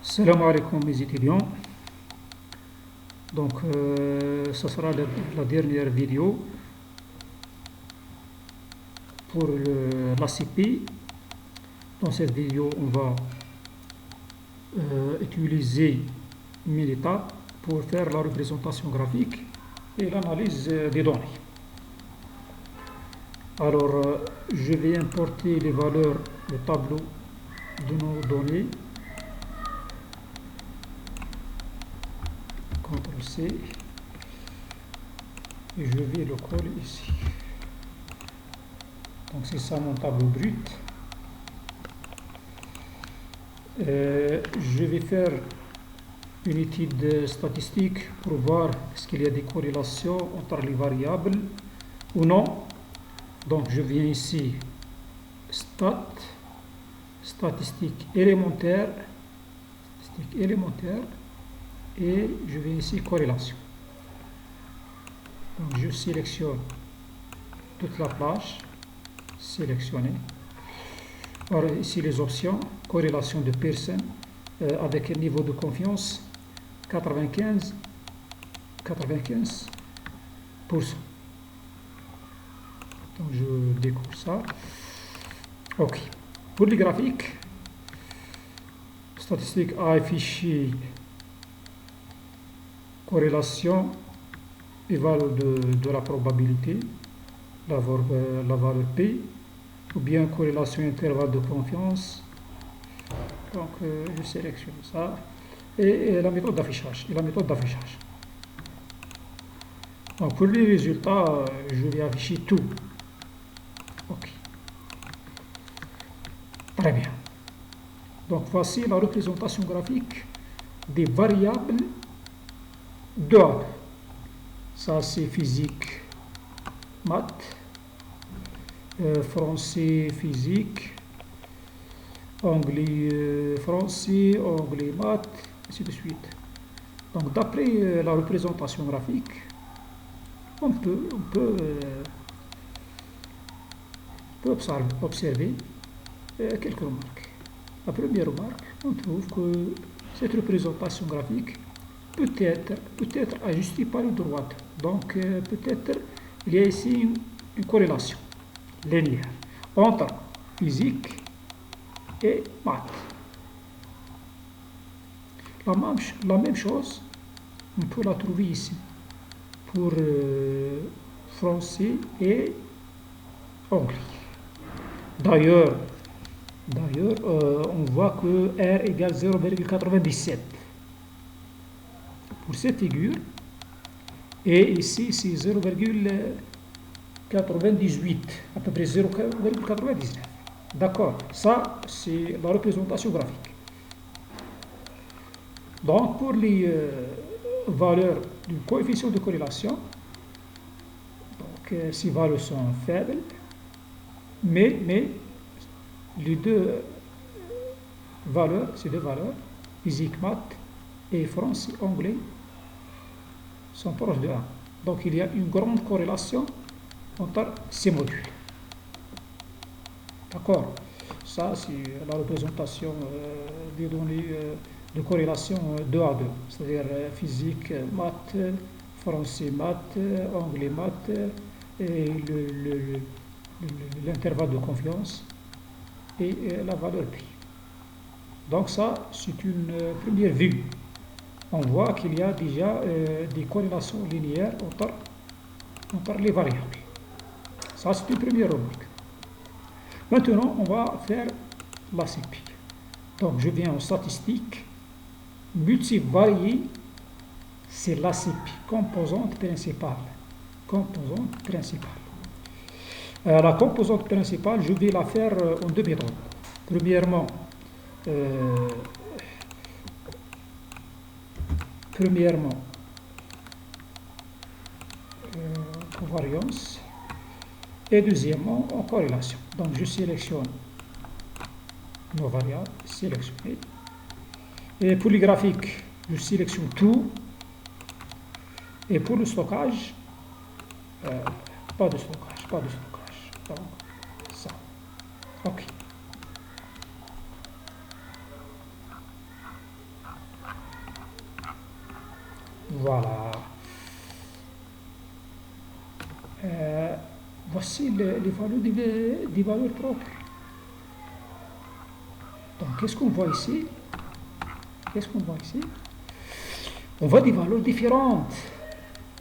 Salam alaikum mes étudiants. Donc, ça sera la dernière vidéo pour l'ACP. Dans cette vidéo, on va utiliser Minita pour faire la représentation graphique et l'analyse des données. Alors, je vais importer les valeurs, le tableau de nos données. CTRL-C et je vais le coller ici. Donc c'est ça mon tableau brut. Je vais faire une étude statistique pour voir est-ce qu'il y a des corrélations entre les variables ou non. Donc je viens ici statistique élémentaire et je vais ici corrélation. Donc je sélectionne toute la plage, sélectionner. Alors ici les options, corrélation de Pearson avec un niveau de confiance 95%. Donc je découvre ça. Ok. Pour les graphiques, statistique a affiché corrélation et valeur de la probabilité, la valeur P, ou bien corrélation intervalle de confiance. Donc je sélectionne ça. Et la méthode d'affichage. Donc pour les résultats, je vais afficher tout. Ok. Très bien. Donc voici la représentation graphique des variables de A. Ça c'est physique, maths, français, physique, anglais, français, anglais, maths, ainsi de suite. Donc d'après la représentation graphique, on peut observer quelques remarques. La première remarque, on trouve que cette représentation graphique peut être ajustée par une droite. Donc peut-être il y a ici une corrélation linéaire entre physique et maths. La même chose, on peut la trouver ici pour français et anglais. D'ailleurs, on voit que R égale 0,97 pour cette figure, et ici c'est 0,98, à peu près 0,99. D'accord, ça c'est la représentation graphique. Donc pour les valeurs du coefficient de corrélation, donc ces valeurs sont faibles, mais les deux valeurs, ces deux valeurs, physique, maths et français, anglais, sont proches de 1. Donc il y a une grande corrélation entre ces modules. D'accord? Ça, c'est la représentation des données de corrélation 2 à 2, c'est-à-dire physique, maths, français, maths, anglais, maths, et l'intervalle de confiance et la valeur P. Donc ça, c'est une première vue. On voit qu'il y a déjà des corrélations linéaires entre les variables. Ça, c'est une première remarque. Maintenant, on va faire l'ACP. Donc, je viens en statistique. Multivarié, c'est l'ACP, composante principale. La composante principale, je vais la faire en deux méthodes. Premièrement, covariance, et deuxièmement en corrélation. Donc je sélectionne nos variables, sélectionner. Et pour les graphiques, je sélectionne tout. Et pour le stockage, pas de stockage. Donc ça. Ok. Voilà. Voici les valeurs des valeurs propres. Donc, qu'est-ce qu'on voit ici? On voit des valeurs différentes.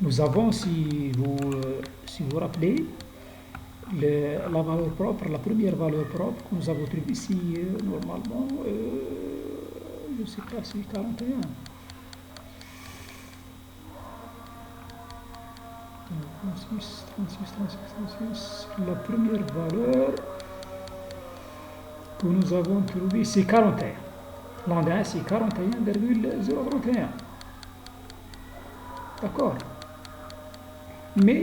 Nous avons, si vous rappelez, la valeur propre, la première valeur propre que nous avons trouvée ici, normalement, je ne sais pas, c'est 41. 36. La première valeur que nous avons trouvée, c'est 41. L'an 1, c'est 41,031. D'accord. Mais,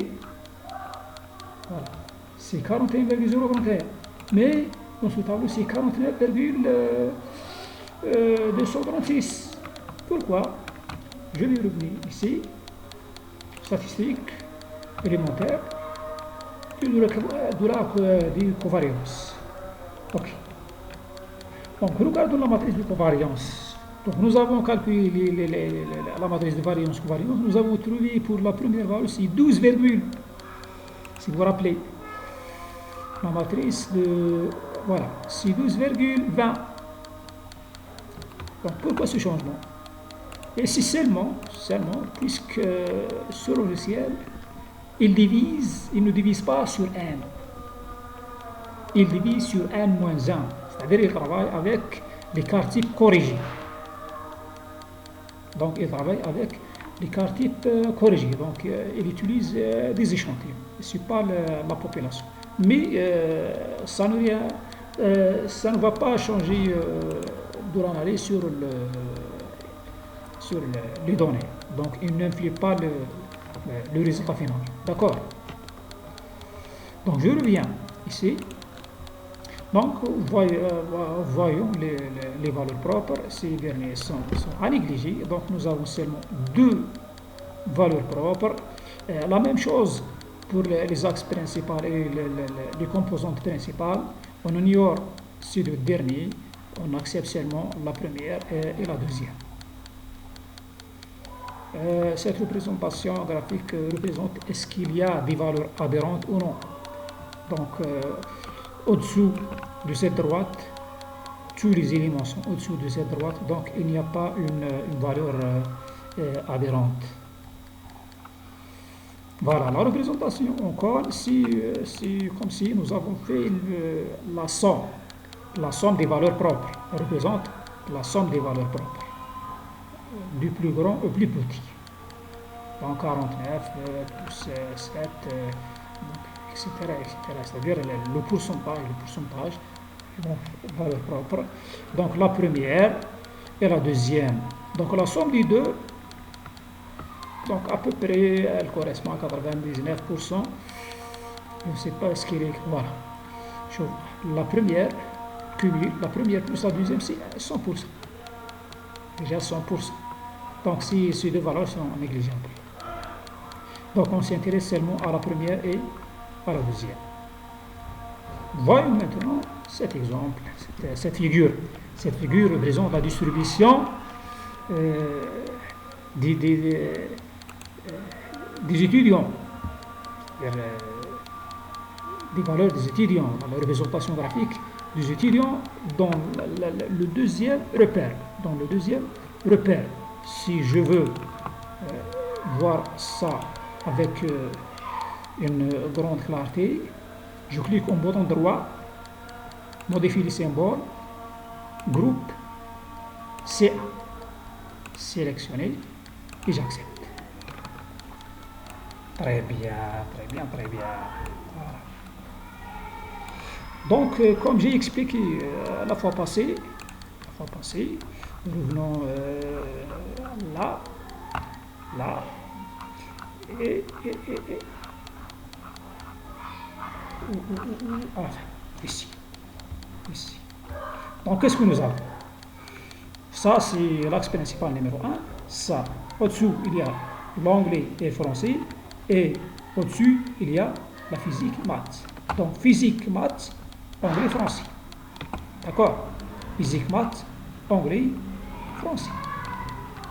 voilà, c'est 41,031. Mais, dans ce tableau, c'est 49,236. Pourquoi? Je vais revenir ici. Statistique élémentaire de la covariance. Ok. Donc, regardons la matrice de covariance. Donc, nous avons calculé la matrice de variance-covariance. Nous avons trouvé pour la première valeur, c'est 12, si vous vous rappelez. La matrice de... Voilà, c'est 12,20. Donc, pourquoi ce changement? Et c'est seulement, puisque ce logiciel, il ne divise pas sur n. Il divise sur n-1. C'est-à-dire qu'il travaille avec les cartes types corrigées. Donc, il travaille avec les cartes types corrigées. Donc, il utilise des échantillons. Ce n'est pas la population. Mais ça ne va pas changer de l'analyse sur les données. Donc, il n'influe pas le résultat final. D'accord? Donc, je reviens ici. Donc, voyons les valeurs propres. Ces derniers sont à négliger. Donc, nous avons seulement deux valeurs propres. La même chose pour les axes principaux et les composantes principales. On ignore ces deux derniers. On accepte seulement la première et la deuxième. Cette représentation graphique représente est-ce qu'il y a des valeurs aberrantes ou non. Donc, au-dessous de cette droite, tous les éléments sont au-dessous de cette droite, donc il n'y a pas une valeur aberrante. Voilà, la représentation encore, c'est comme si nous avons fait la somme des valeurs propres. Elle représente la somme des valeurs propres, du plus grand au plus petit. Donc 49 plus 7, etc. C'est-à-dire le pourcentage, valeur propre. Donc la première et la deuxième. Donc la somme des deux, donc à peu près, elle correspond à 99%. Je ne sais pas ce qu'il est. Voilà. La première cumule, la première plus la deuxième, c'est 100%. Déjà 100%. Donc si ces deux valeurs sont négligeables. Donc on s'intéresse seulement à la première et à la deuxième. Voyons maintenant cet exemple, cette figure. Cette figure représente la distribution des étudiants, des valeurs des étudiants, la représentation graphique des étudiants dans le deuxième repère. Dans le deuxième repère, si je veux voir ça avec une grande clarté, je clique en bouton droit, modifie le symbole, groupe, CA, sélectionner et j'accepte. Très bien. Voilà. Donc, comme j'ai expliqué la fois passée, nous revenons là, et ici. Donc, qu'est-ce que nous avons? Ça, c'est l'axe principal numéro 1. Ça, au-dessous, il y a l'anglais et le français. Et au-dessus, il y a la physique maths. Donc, physique maths, anglais, français. D'accord? Physique maths, anglais, français.